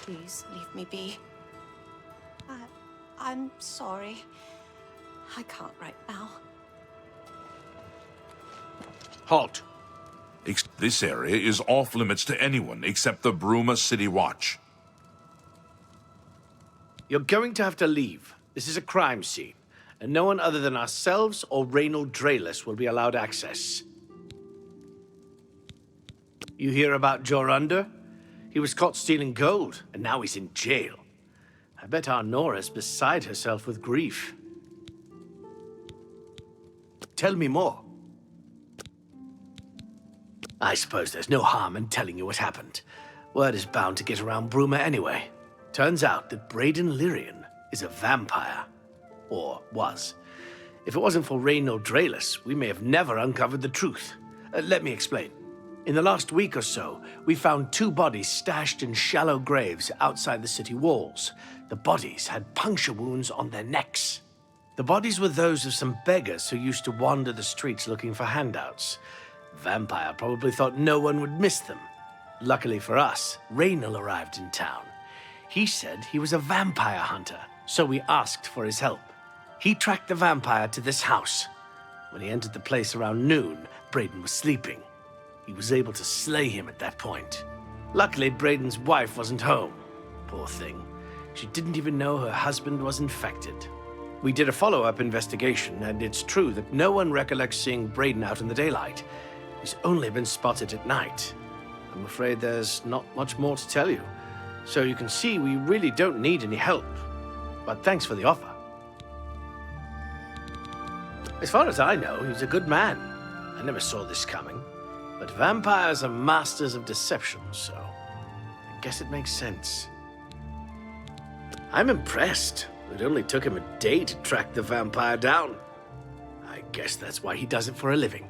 Please leave me be. I'm sorry. I can't right now. Halt! This area is off limits to anyone except the Bruma City Watch. You're going to have to leave. This is a crime scene, and no one other than ourselves or Reynold Draelus will be allowed access. You hear about Jorunda? He was caught stealing gold, and now he's in jail. I bet our Nora's beside herself with grief. Tell me more. I suppose there's no harm in telling you what happened. Word is bound to get around Bruma anyway. Turns out that Braden Lyrian is a vampire. Or was. If it wasn't for Reynold Draelus, we may have never uncovered the truth. Let me explain. In the last week or so, we found 2 bodies stashed in shallow graves outside the city walls. The bodies had puncture wounds on their necks. The bodies were those of some beggars who used to wander the streets looking for handouts. Vampire probably thought no one would miss them. Luckily for us, Reynold arrived in town. He said he was a vampire hunter, so we asked for his help. He tracked the vampire to this house. When he entered the place around noon, Braden was sleeping. He was able to slay him at that point. Luckily, Braden's wife wasn't home. Poor thing. She didn't even know her husband was infected. We did a follow-up investigation, and it's true that no one recollects seeing Braden out in the daylight. He's only been spotted at night. I'm afraid there's not much more to tell you. So you can see we really don't need any help. But thanks for the offer. As far as I know, he's a good man. I never saw this coming. But vampires are masters of deception, so I guess it makes sense. I'm impressed. It only took him a day to track the vampire down. I guess that's why he does it for a living.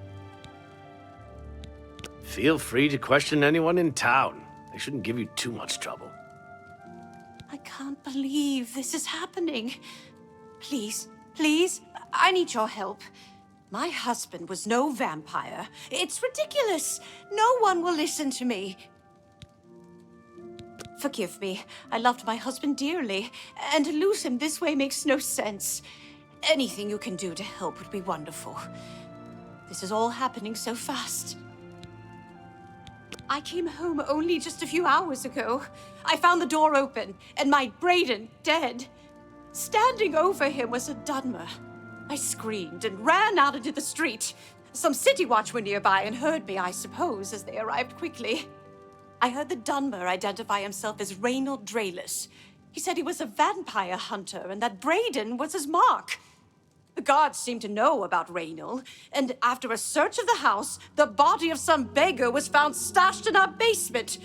Feel free to question anyone in town. They shouldn't give you too much trouble. I can't believe this is happening. Please, please, I need your help. My husband was no vampire. It's ridiculous. No one will listen to me. Forgive me. I loved my husband dearly, and to lose him this way makes no sense. Anything you can do to help would be wonderful. This is all happening so fast. I came home only just a few hours ago. I found the door open, and my Braden dead. Standing over him was a Dunmer. I screamed and ran out into the street. Some city watch were nearby and heard me, I suppose, as they arrived quickly. I heard the Dunmer identify himself as Reynold Draelus. He said he was a vampire hunter and that Braden was his mark. The guards seemed to know about Reynold, and after a search of the house, the body of some beggar was found stashed in our basement.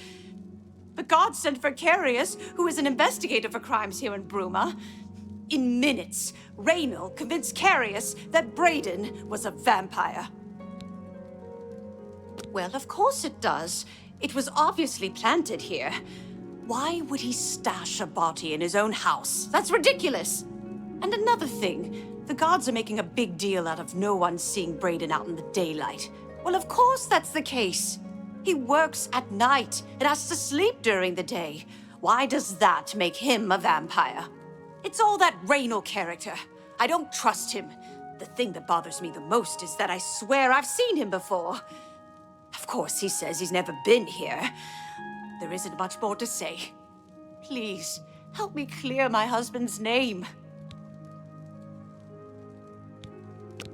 The guards sent for Carius, who is an investigator for crimes here in Bruma. In minutes, Reynold convinced Carius that Braden was a vampire. Well, of course it does. It was obviously planted here. Why would he stash a body in his own house? That's ridiculous. And another thing, the guards are making a big deal out of no one seeing Braden out in the daylight. Well, of course that's the case. He works at night and has to sleep during the day. Why does that make him a vampire? It's all that Reynold character. I don't trust him. The thing that bothers me the most is that I swear I've seen him before. Of course, he says he's never been here. There isn't much more to say. Please, help me clear my husband's name.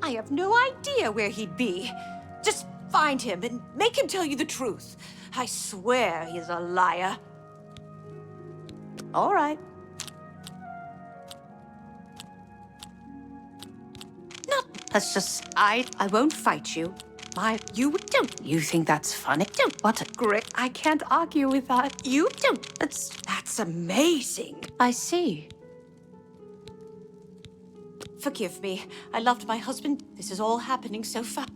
I have no idea where he'd be. Just find him and make him tell you the truth. I swear he's a liar. All right. That's just, I won't fight you. You don't. You think that's funny? Don't. What a great. I can't argue with that. You don't. That's amazing. I see. Forgive me. I loved my husband. This is all happening so fast.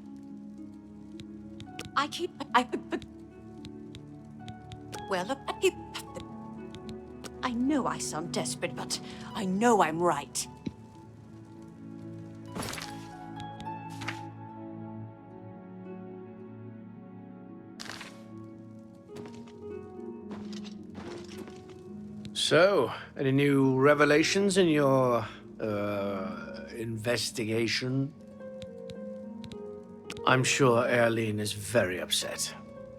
Well, I know I sound desperate, but I know I'm right. So, any new revelations in your, investigation? I'm sure Erlene is very upset.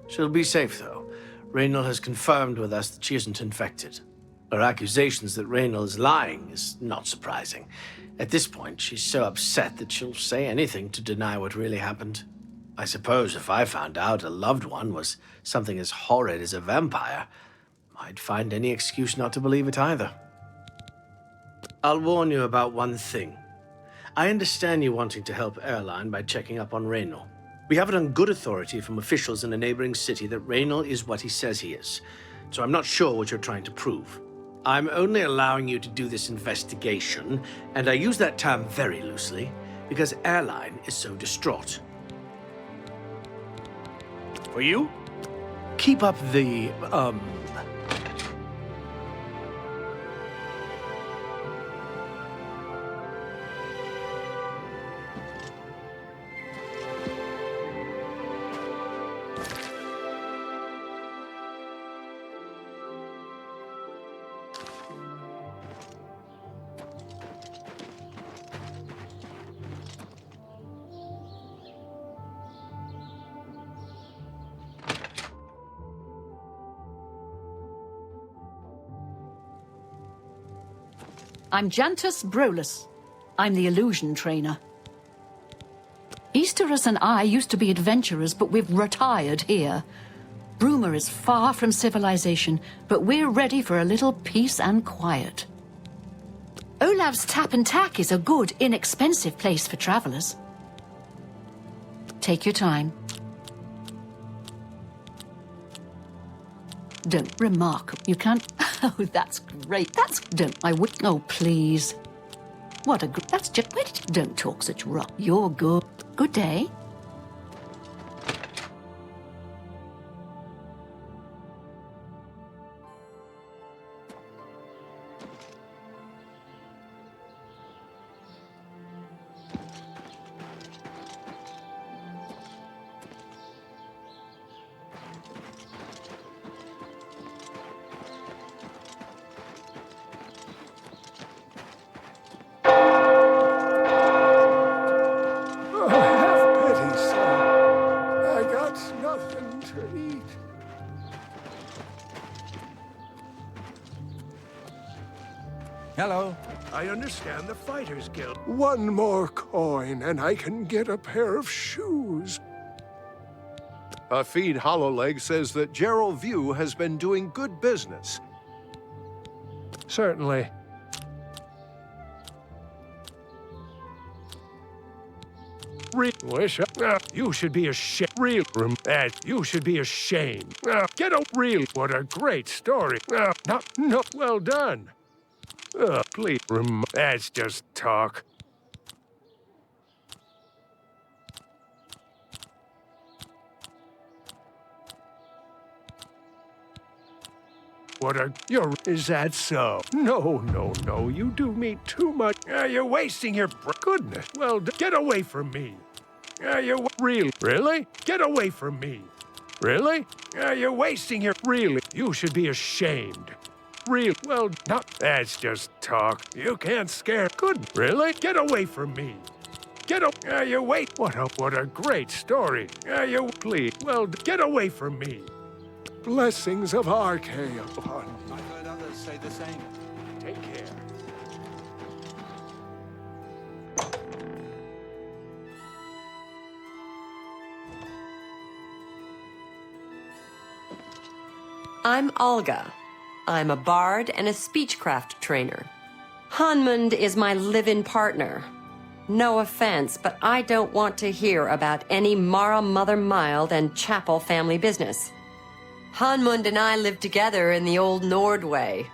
She'll be safe, though. Raynal has confirmed with us that she isn't infected. Her accusations that Raynal is lying is not surprising. At this point, she's so upset that she'll say anything to deny what really happened. I suppose if I found out a loved one was something as horrid as a vampire, I'd find any excuse not to believe it either. I'll warn you about one thing. I understand you wanting to help Erline by checking up on Raynal. We have it on good authority from officials in a neighboring city that Raynal is what he says he is, so I'm not sure what you're trying to prove. I'm only allowing you to do this investigation, and I use that term very loosely, because Erline is so distraught. For you, keep up the, I'm Jantus Brolus. I'm the illusion trainer. Easterus and I used to be adventurers, but we've retired here. Bruma is far from civilization, but we're ready for a little peace and quiet. Olav's Tap and Tack is a good, inexpensive place for travelers. Take your time. Don't remark. You can't. Oh, that's great. I would. Oh, please. What a. That's just. Don't talk such rot. You're good. Good day. Hello. I understand the Fighters Guild. One more coin, and I can get a pair of shoes. A feed Hollowleg says that Gerald View has been doing good business. Certainly. Wish you should be ashamed. Real you should be ashamed. Get a real. What a great story. No, well done. Please, that's just talk. Is that so? No, you do me too much. You're wasting your goodness. Well, get away from me. Really? Get away from me. Really? You're wasting your, you should be ashamed. Well, that's just talk. You can't scare. Really? Get away from me. What a great story. Please. Well, get away from me. Blessings of Archaea upon you. I've heard others say the same. Take care. I'm Olga. I'm a bard and a speechcraft trainer. Hanmund is my live-in partner. No offense, but I don't want to hear about any Mara Mother Mild and Chapel family business. Hanmund and I lived together in the old Nord way.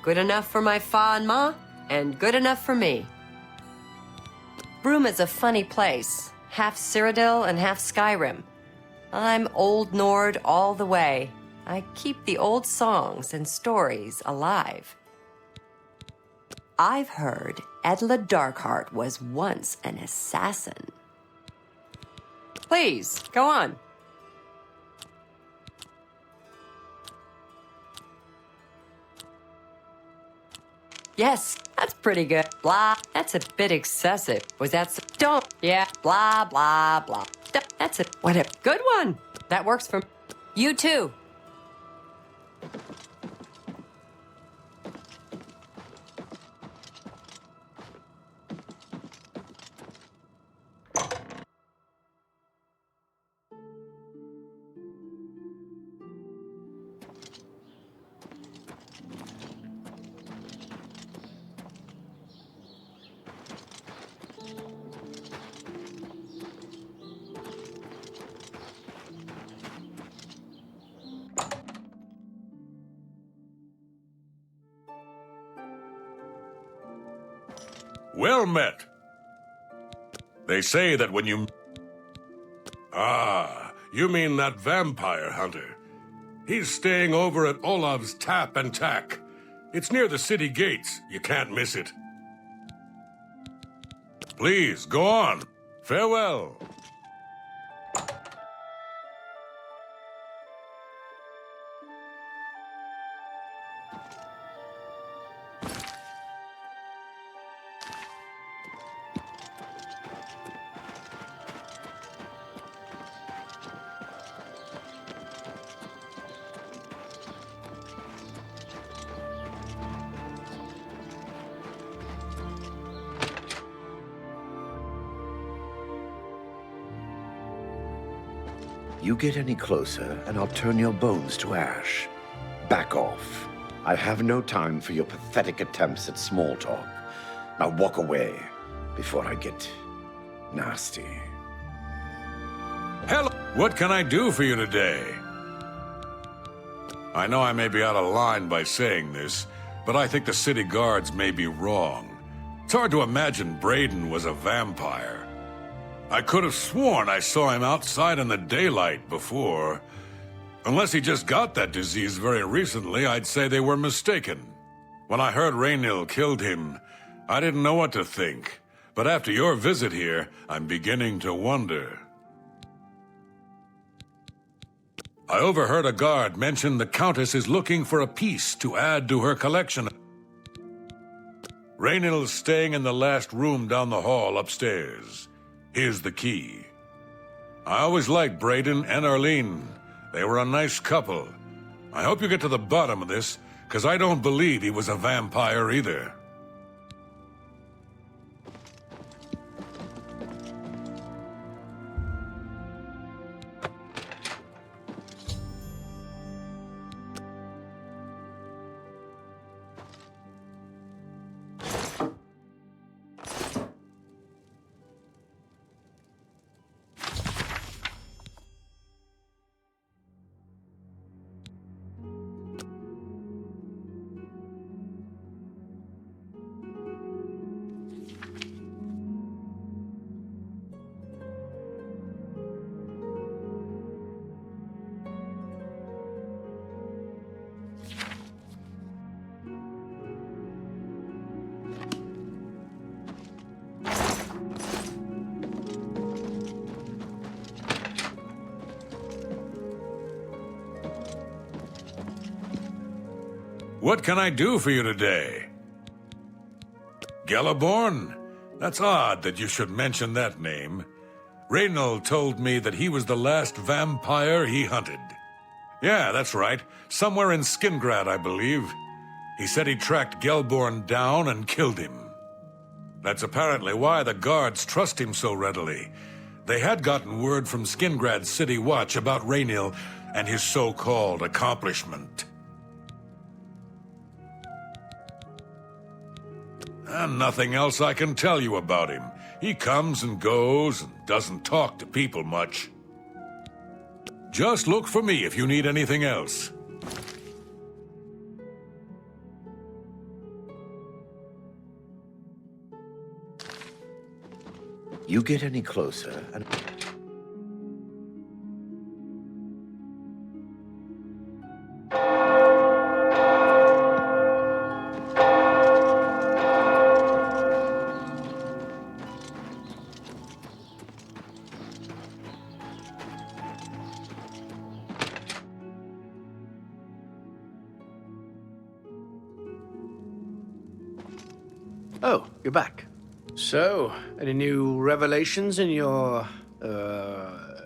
Good enough for my fa and ma, and good enough for me. Bruma's a funny place, half Cyrodiil and half Skyrim. I'm Old Nord all the way. I keep the old songs and stories alive. I've heard Edla Darkheart was once an assassin. Please, go on. Yes, that's pretty good. Blah, that's a bit excessive. Was that don't, yeah, blah, blah, blah. That's it. What a good one. That works for you too. Well met. They say that when you... Ah, you mean that vampire hunter. He's staying over at Olav's Tap and Tack. It's near the city gates. You can't miss it. Please, go on. Farewell. You get any closer, and I'll turn your bones to ash. Back off. I have no time for your pathetic attempts at small talk. Now walk away before I get nasty. Hello. What can I do for you today? I know I may be out of line by saying this, but I think the city guards may be wrong. It's hard to imagine Braden was a vampire. I could have sworn I saw him outside in the daylight before. Unless he just got that disease very recently, I'd say they were mistaken. When I heard Raynil killed him, I didn't know what to think. But after your visit here, I'm beginning to wonder. I overheard a guard mention the Countess is looking for a piece to add to her collection. Raynil's staying in the last room down the hall upstairs. Here's the key. I always liked Braden and Arlene. They were a nice couple. I hope you get to the bottom of this, because I don't believe he was a vampire either. What can I do for you today? Galaborn? That's odd that you should mention that name. Raynil told me that he was the last vampire he hunted. Yeah, that's right. Somewhere in Skingrad, I believe. He said he tracked Gelborn down and killed him. That's apparently why the guards trust him so readily. They had gotten word from Skingrad's City Watch about Raynil and his so-called accomplishment. And nothing else I can tell you about him. He comes and goes and doesn't talk to people much. Just look for me if you need anything else. You get any closer, and... Oh, you're back. So, any new revelations in your,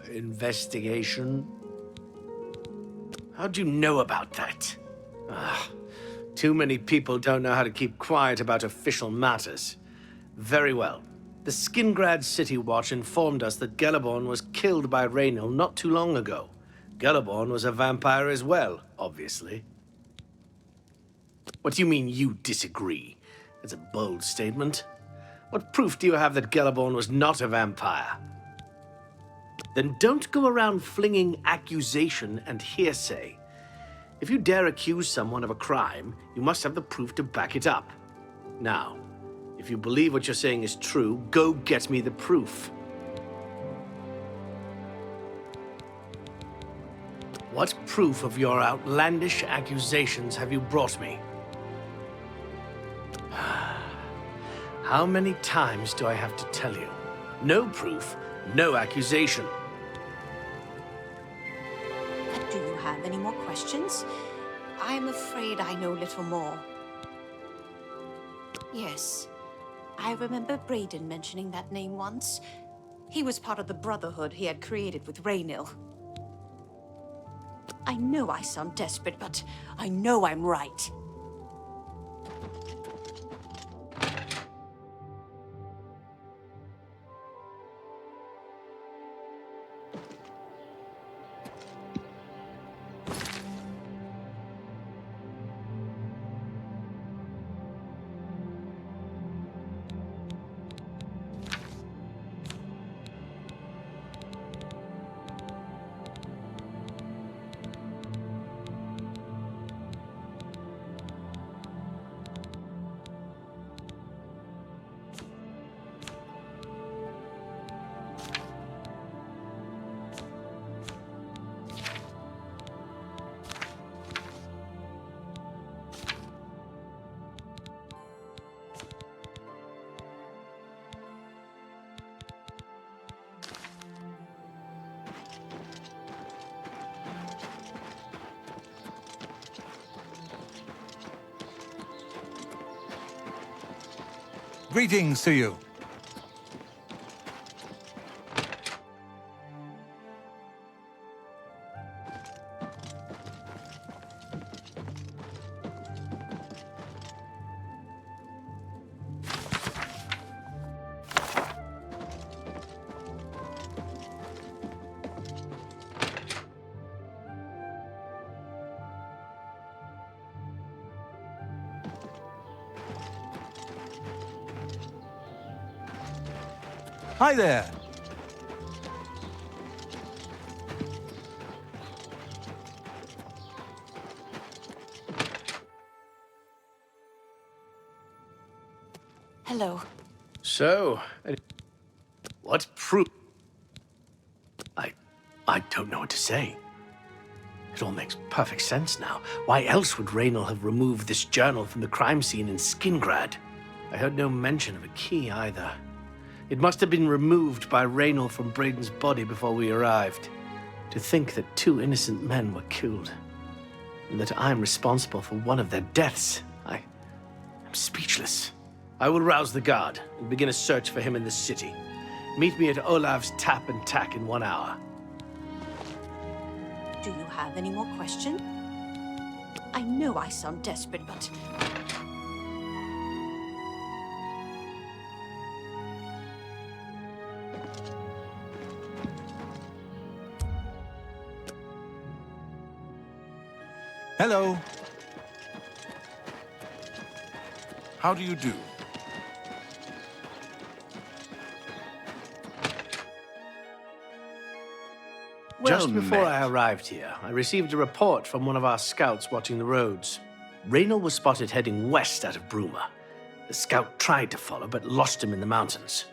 investigation? How'd you know about that? Too many people don't know how to keep quiet about official matters. Very well. The Skingrad City Watch informed us that Gellerborn was killed by Raynil not too long ago. Gellerborn was a vampire as well, obviously. What do you mean you disagree? That's a bold statement. What proof do you have that Gellerborn was not a vampire? Then don't go around flinging accusation and hearsay. If you dare accuse someone of a crime, you must have the proof to back it up. Now, if you believe what you're saying is true, go get me the proof. What proof of your outlandish accusations have you brought me? How many times do I have to tell you? No proof, no accusation. Do you have any more questions? I'm afraid I know little more. Yes, I remember Braden mentioning that name once. He was part of the Brotherhood he had created with Raynil. I know I sound desperate, but I know I'm right. Greetings to you. Hi there. Hello. So, what proof? I don't know what to say. It all makes perfect sense now. Why else would Raynil have removed this journal from the crime scene in Skingrad? I heard no mention of a key either. It must have been removed by Raynil from Braden's body before we arrived. To think that 2 innocent men were killed, and that I'm responsible for one of their deaths, I'm speechless. I will rouse the guard and begin a search for him in the city. Meet me at Olav's Tap and Tack in 1 hour. Do you have any more questions? I know I sound desperate, but... Hello. How do you do? Just before I arrived here, I received a report from one of our scouts watching the roads. Raynil was spotted heading west out of Bruma. The scout tried to follow, but lost him in the mountains.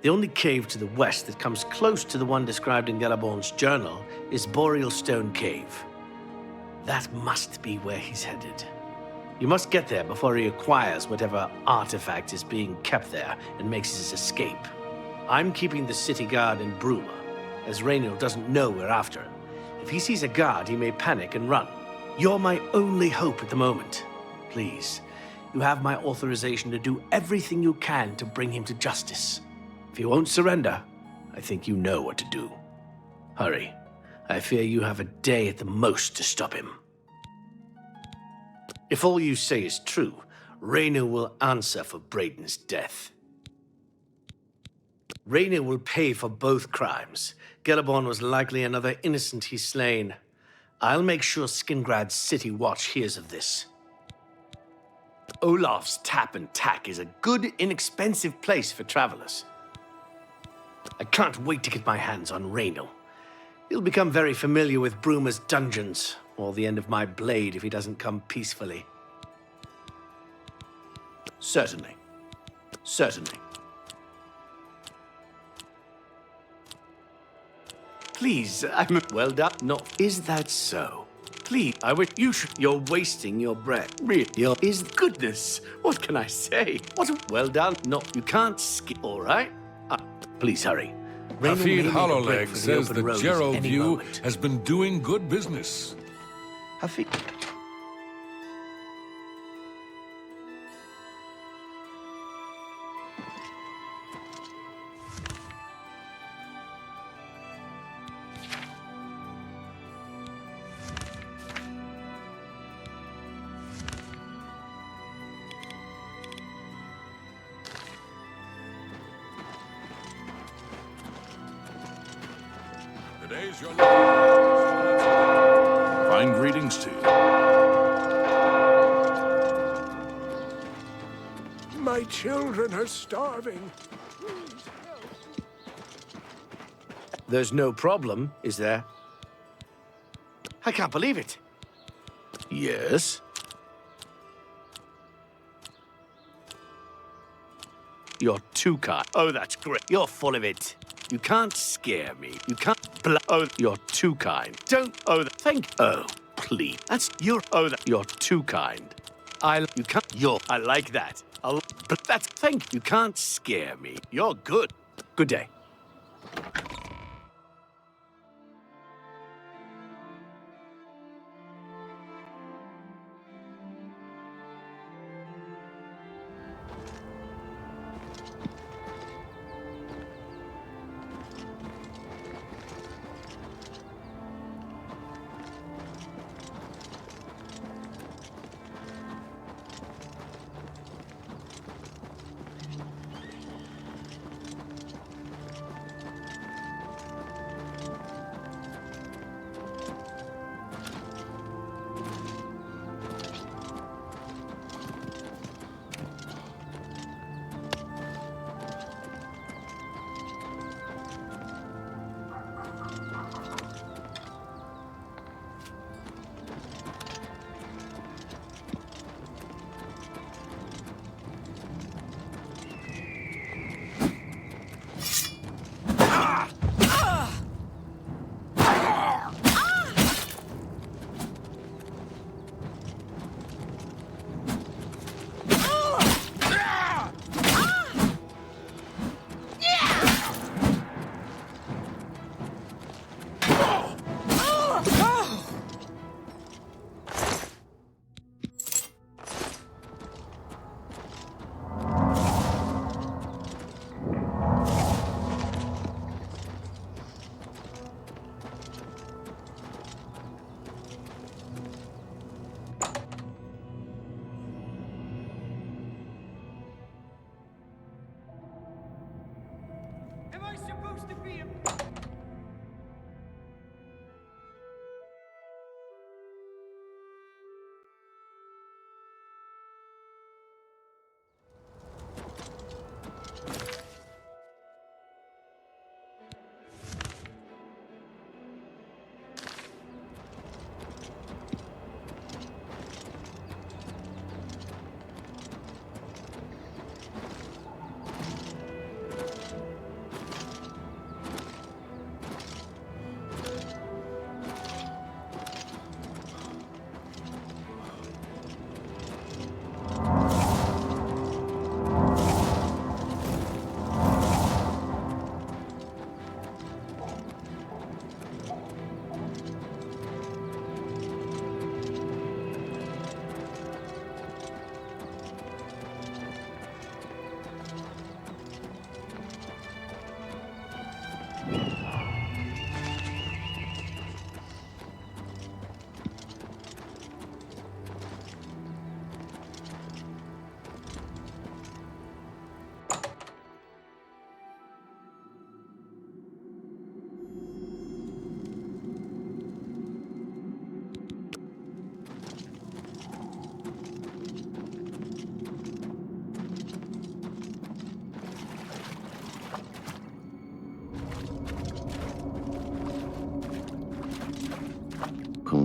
The only cave to the west that comes close to the one described in Gellerborn's journal is Boreal Stone Cave. That must be where he's headed. You must get there before he acquires whatever artifact is being kept there and makes his escape. I'm keeping the city guard in Bruma, as Raynil doesn't know we're after him. If he sees a guard, he may panic and run. You're my only hope at the moment. Please, You have my authorization to do everything you can to bring him to justice. If he won't surrender, I think you know what to do. Hurry. I fear you have a day at the most to stop him. If all you say is true, Raynor will answer for Braden's death. Raynor will pay for both crimes. Gellerborn was likely another innocent he's slain. I'll make sure Skingrad's City Watch hears of this. Olaf's Tap and Tack is a good, inexpensive place for travelers. I can't wait to get my hands on Raynor. He'll become very familiar with Bruma's dungeons, or the end of my blade if he doesn't come peacefully. Certainly. Certainly. Please, I'm well done. No, is that so? Please, I wish you should. You're wasting your breath. Really, is goodness. What can I say? Well done. No, you can't skip. All right. Please hurry. Hafid Hollowleg says that Gerald View has been doing good business. Hafid. Today's your Fine greetings to you. My children are starving. Please help. There's no problem, is there? I can't believe it. Yes? You're too kind. Oh, that's great. You're full of it. You can't scare me. You can't oh, you're too kind. Don't thank oh, please. That's you're too kind. You can't I like that. That's thank you can't scare me. You're good. Good day.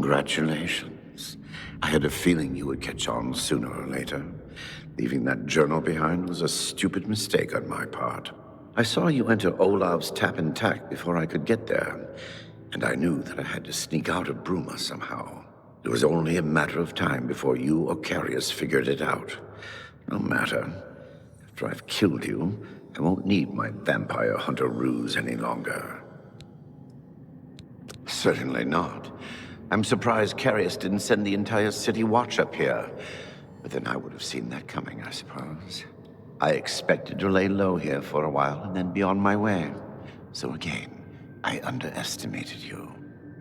Congratulations. I had a feeling you would catch on sooner or later. Leaving that journal behind was a stupid mistake on my part. I saw you enter Olav's tap and tack before I could get there, and I knew that I had to sneak out of Bruma somehow. It was only a matter of time before you or Carius figured it out. No matter. After I've killed you, I won't need my vampire hunter ruse any longer. Certainly not. I'm surprised Carius didn't send the entire city watch up here. But then I would have seen that coming, I suppose. I expected to lay low here for a while and then be on my way. So again, I underestimated you.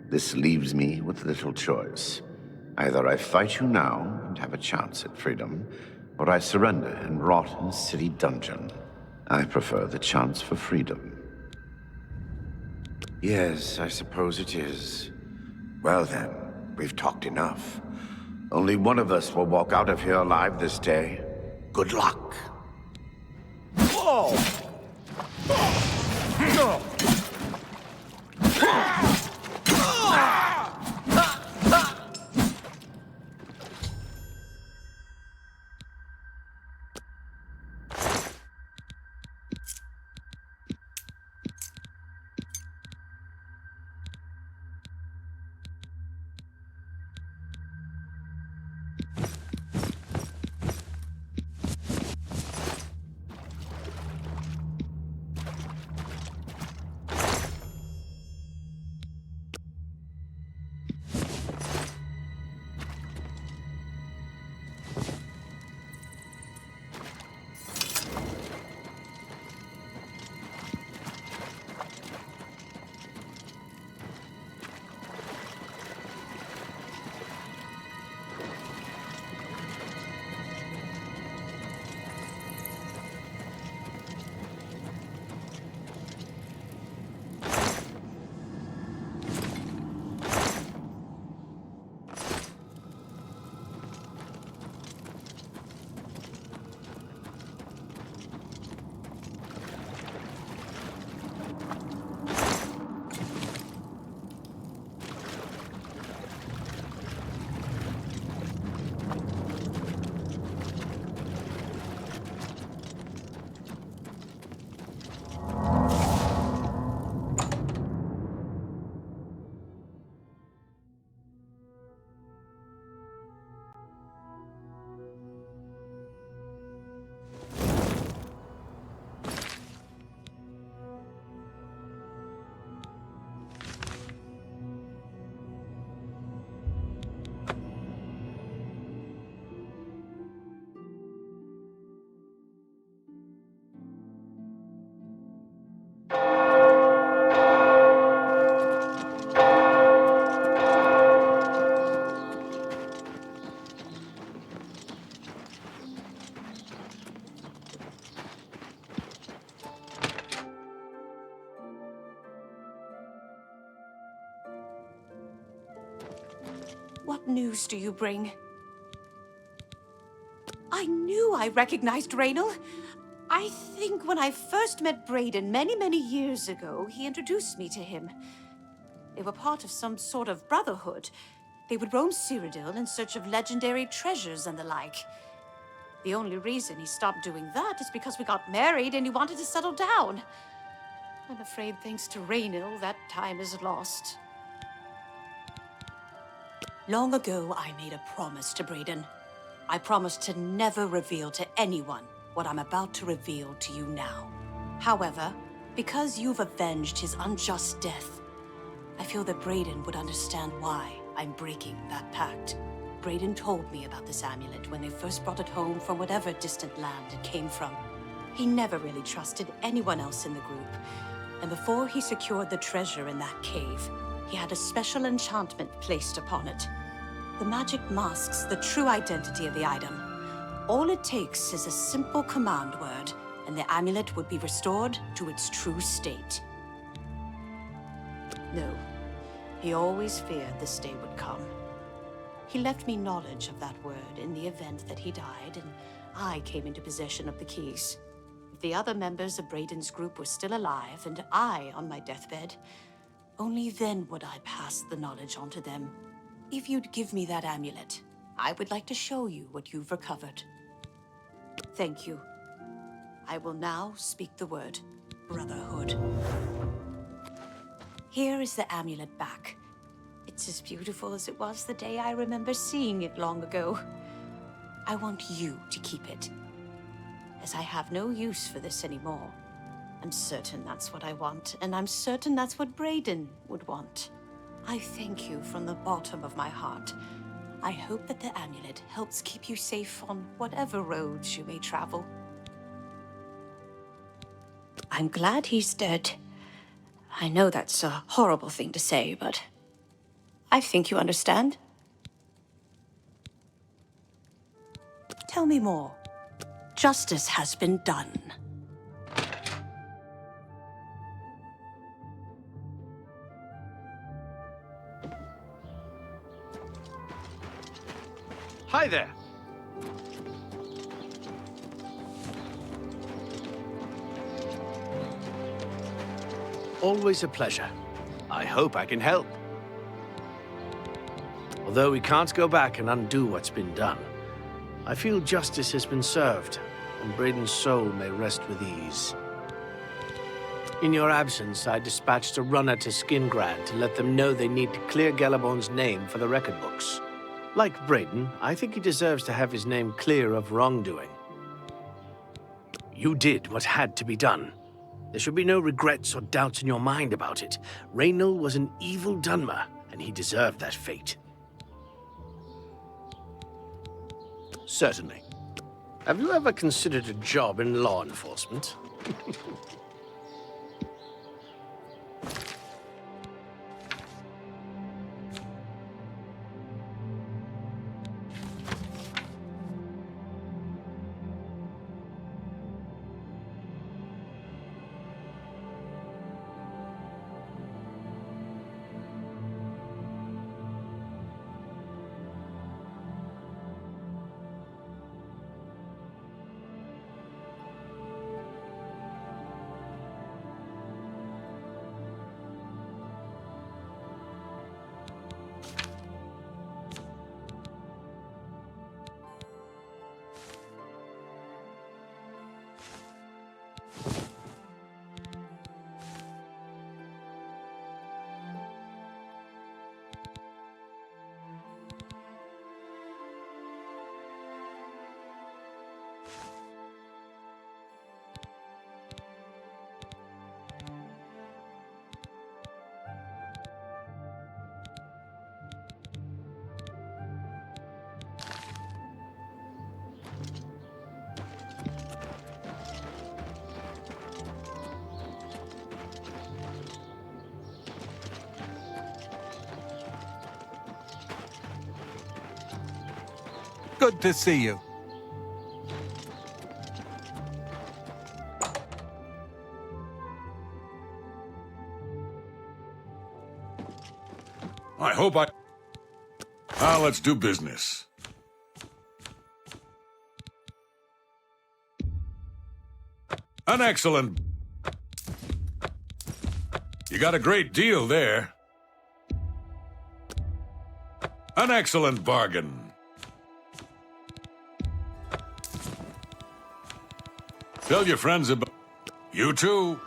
This leaves me with little choice. Either I fight you now and have a chance at freedom, or I surrender and rot in a city dungeon. I prefer the chance for freedom. Yes, I suppose it is. Well then, we've talked enough. Only one of us will walk out of here alive this day. Good luck. What news do you bring? I knew I recognized Raynal. I think when I first met Braden many years ago, he introduced me to him. They were part of some sort of brotherhood. They would roam Cyrodiil in search of legendary treasures and the like. The only reason he stopped doing that is because we got married and he wanted to settle down. I'm afraid thanks to Raynal, that time is lost. Long ago, I made a promise to Braden. I promised to never reveal to anyone what I'm about to reveal to you now. However, because you've avenged his unjust death, I feel that Braden would understand why I'm breaking that pact. Braden told me about this amulet when they first brought it home from whatever distant land it came from. He never really trusted anyone else in the group, and before he secured the treasure in that cave, he had a special enchantment placed upon it. The magic masks the true identity of the item. All it takes is a simple command word, and the amulet would be restored to its true state. No, he always feared this day would come. He left me knowledge of that word in the event that he died, and I came into possession of the keys. If the other members of Braden's group were still alive, and I on my deathbed, only then would I pass the knowledge on to them. If you'd give me that amulet, I would like to show you what you've recovered. Thank you. I will now speak the word Brotherhood. Here is the amulet back. It's as beautiful as it was the day I remember seeing it long ago. I want you to keep it, as I have no use for this anymore. I'm certain that's what I want, and I'm certain that's what Brayden would want. I thank you from the bottom of my heart. I hope that the amulet helps keep you safe on whatever roads you may travel. I'm glad he's dead. I know that's a horrible thing to say, but I think you understand. Tell me more. Justice has been done. Hi there. Always a pleasure. I hope I can help. Although we can't go back and undo what's been done, I feel justice has been served, and Brayden's soul may rest with ease. In your absence, I dispatched a runner to Skingrad to let them know they need to clear Gelabon's name for the record books. Like Brayden, I think he deserves to have his name clear of wrongdoing. You did what had to be done. There should be no regrets or doubts in your mind about it. Raynal was an evil Dunmer, and he deserved that fate. Certainly. Have you ever considered a job in law enforcement? Good to see you. I hope I... Now let's do business. An excellent... You got a great deal there. An excellent bargain. Tell your friends about... You too.